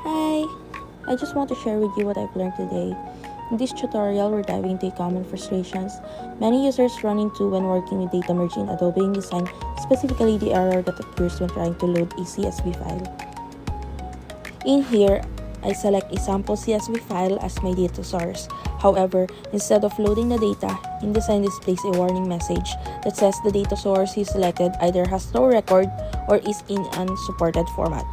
Hi! I just want to share with you what I've learned today. In this tutorial, we're diving into common frustrations many users run into when working with data merge in Adobe InDesign, specifically the error that occurs when trying to load a CSV file. In here, I select a sample CSV file as my data source. However, instead of loading the data, InDesign displays a warning message that says the data source you selected either has no record or is in an unsupported format.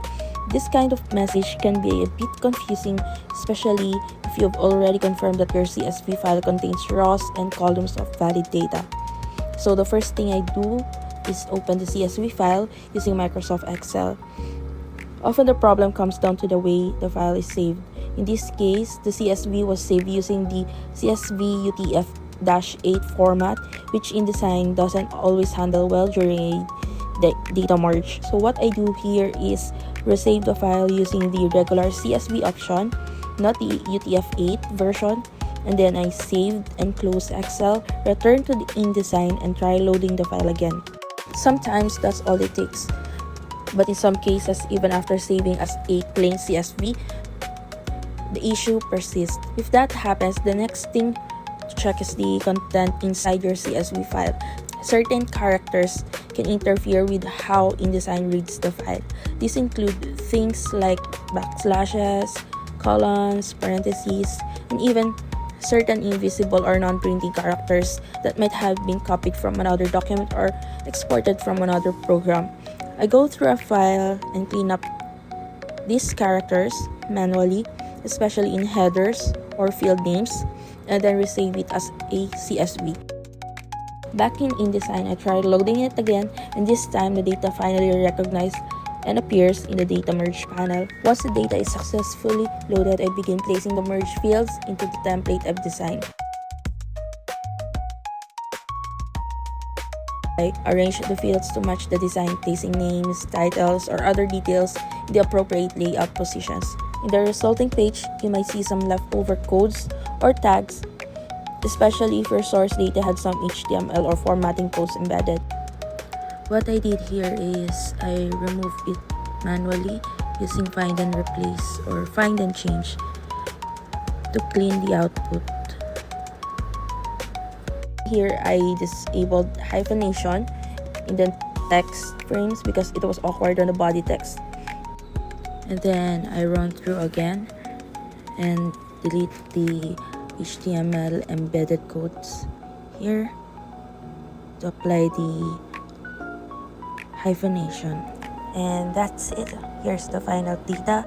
This kind of message can be a bit confusing, especially if you've already confirmed that your CSV file contains rows and columns of valid data. So the first thing I do is open the CSV file using Microsoft Excel. Often the problem comes down to the way the file is saved. In this case, the CSV was saved using the CSV UTF-8 format, which InDesign doesn't always handle well during a data merge. So what I do here is resave the file using the regular CSV option, not the UTF-8 version, and then I saved and close Excel, return to the InDesign, and try loading the file again. Sometimes that's all it takes. But in some cases, even after saving as a plain CSV, the issue persists. If that happens, the next thing to check is the content inside your CSV file. Certain characters can interfere with how InDesign reads the file. These include things like backslashes, colons, parentheses, and even certain invisible or non-printing characters that might have been copied from another document or exported from another program. I go through a file and clean up these characters manually, especially in headers or field names, and then resave it as a CSV. Back in InDesign, I tried loading it again, and this time the data finally recognized and appears in the data merge panel. Once the data is successfully loaded, I begin placing the merge fields into the template I've designed. I arrange the fields to match the design, placing names, titles, or other details in the appropriate layout positions. In the resulting page, you might see some leftover codes or tags, especially if your source data had some HTML or formatting codes embedded. What I did here is I removed it manually using find and replace or find and change to clean the output. Here I disabled hyphenation in the text frames because it was awkward on the body text. And then I run through again and delete the HTML embedded codes here to apply the hyphenation. And that's it. Here's the final data.